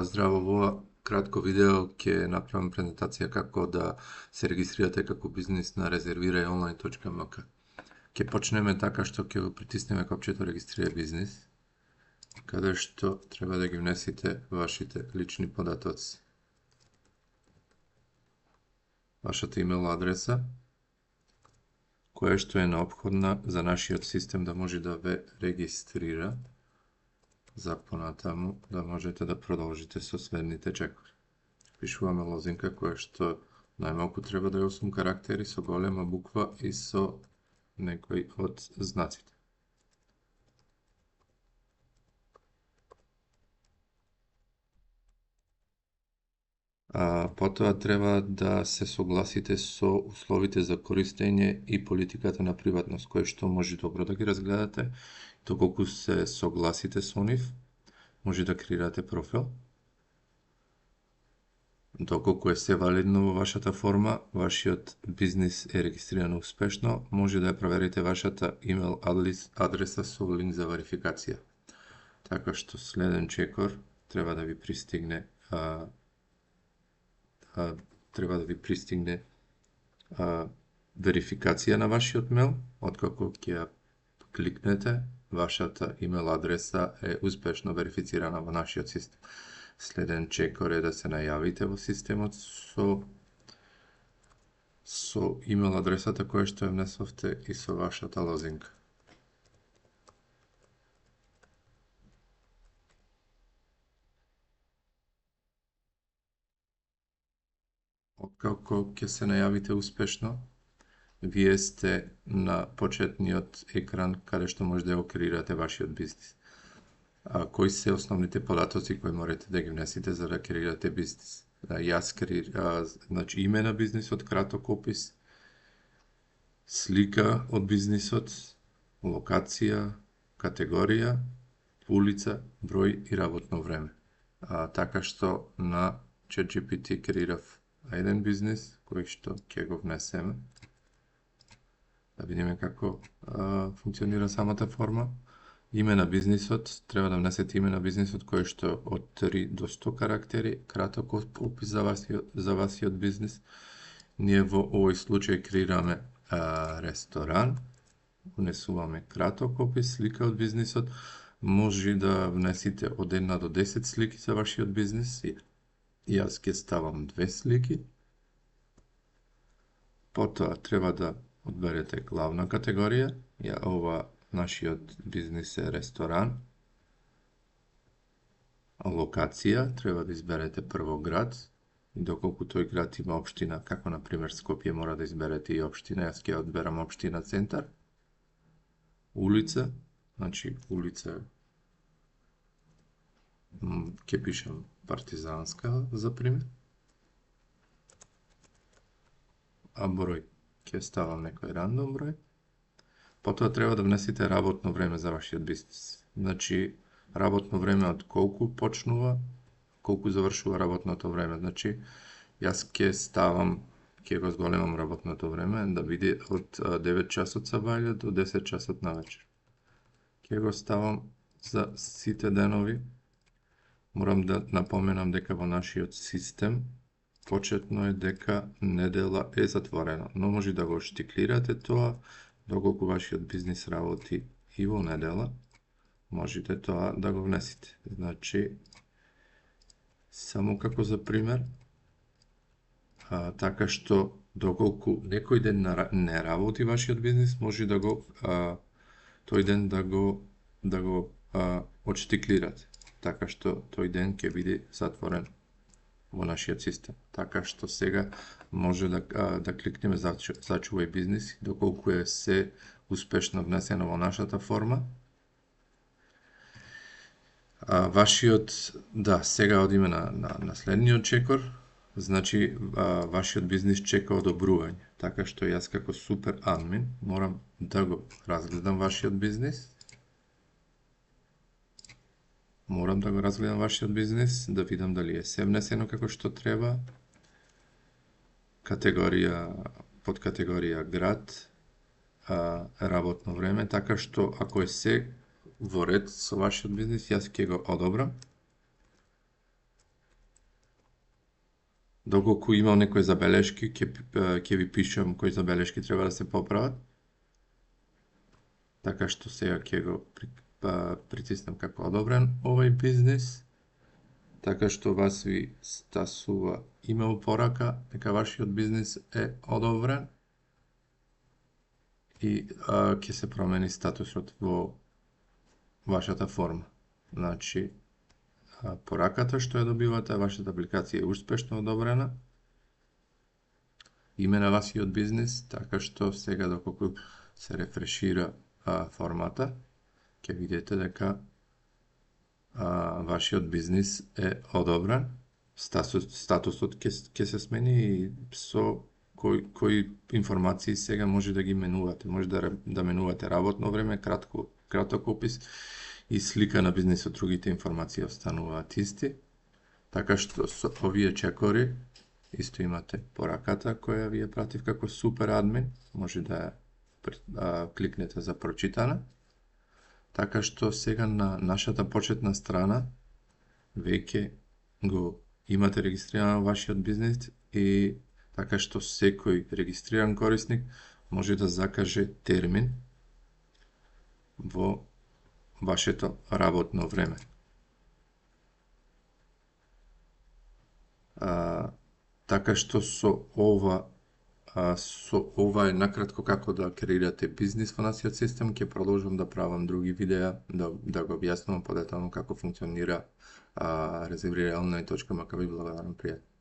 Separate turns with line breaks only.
Здраво, во кратко видео ќе направам презентација како да се регистрирате како бизнис на rezervirajonline.mk. Ќе почнеме така што ќе го притиснеме копчето регистрирај бизнис, каде што треба да ги внесите вашите лични податоци. Вашата имейл адреса, која што е неопходна за нашиот систем да може да ве регистрира, за понатаму да можете да продолжите со следните чекори. Пишуваме лозинка која што најмалку треба да е 8 карактери со голема буква и со некој од знаците. Потоа треба да се согласите со условите за користење и политиката на приватност, кој што може добро да ги разгледате. Доколку се согласите со нив, може да креирате профил. Доколку е се валидно во вашата форма, вашиот бизнис е регистриран успешно, може да ја проверите вашата имейл адреса со линк за верификација. Така што следен чекор треба да ви пристигне верификација на вашиот мейл. Откако ќе ја кликнете, вашата имейл адреса е успешно верифицирана во нашиот систем. Следен чекор е да се најавите во системот со имейл адресата која што ја внесовте и со вашата лозинка. Откако ќе се најавите успешно, вие сте на почетниот екран каде што може да го креирате вашиот бизнис. Кои се основните податоци кои можете да ги внесите за да креирате бизнис? Значи име на бизнисот, краток опис, слика од бизнисот, локација, категорија, улица, број и работно време. Така што на ChatGPT креирав еден бизнис кој што ќе го внесеме. Да видиме како функционира самата форма. Име на бизнисот, треба да внесете име на бизнисот кој што е од 3 до 100 карактери, краток опис за вашиот бизнис. Ние во овој случај креираме ресторан, внесуваме краток опис, слика од бизнисот, може да внесите од 1 до 10 слики за вашиот бизнис. Јас ќе ставам 2 слики. Потоа треба да одберете главна категорија. Ова нашиот бизнис е ресторан. Локација, треба да изберете прво град. И доколку тој град има општина, како на пример Скопје, мора да изберете и општина. Јас ќе одберам општина Центар. Улица, значи улица ќе пишам Партизанска за пример. Број ќе ставам некој рандом број. Потоа треба да внесете работно време за вашиот бизнис. Значи, работно време од колку почнува, колку завршува работното време. Значи, јас ќе го зголемам работното време да биде од 9 часот сабајле до 10 часот навечер. Ќе го ставам за сите денови. Морам да напоменам дека во нашиот систем почетно е дека недела е затворено, но може да го штиклирате тоа. Доколку вашиот бизнис работи и во недела, можете тоа да го внесите. Значи, само како за пример, така што доколку некој ден не работи вашиот бизнис, може да го тој ден да го отштиклирате. Така што тој ден ќе биде затворен во нашиот систем. Така што сега може да кликнеме зачувај бизнис, доколку е се успешно внесено во нашата форма. Сега одиме на следниот чекор. Значи, вашиот бизнис чека одобрување. Така што јас како супер админ морам да го разгледам вашиот бизнис. Да видам дали е се внесено како што треба. Категорија, подкатегорија град, работно време, така што ако е се во ред со вашиот бизнис, јас ќе го одобрам. Доколку имам некои забелешки, ќе ви пишам кои забелешки треба да се поправат. Така што сега ќе го притиснам како одобрен овој бизнис. Така што вас ви стасува имейл порака дека вашиот бизнис е одобрен и ќе се промени статусот во вашата форма. Значи, пораката што ја добивате, вашата апликација е успешно одобрена, име на вашиот бизнис, така што сега доколку се рефрешира формата, ќе видите дека вашиот бизнис е одобрен, статусот ќе се смени и со кои информации сега може да ги менувате. Може да менувате работно време, краток опис и слика на бизнисот, другите информации остануваат исти. Така што со овие чекори исто имате пораката која ви ја пратив како супер админ, може да кликнете за прочитана. Така што сега на нашата почетна страна веќе го имате регистриран вашиот бизнис и така што секој регистриран корисник може да закаже термин во вашето работно време. Така што со ова е накратко како да креирате бизнис во нашиот систем. Ќе продолжам да правам други видеа, да го објаснувам подетално како функционира резервирање онлайн точка МК. Ви благодарам, пријатно.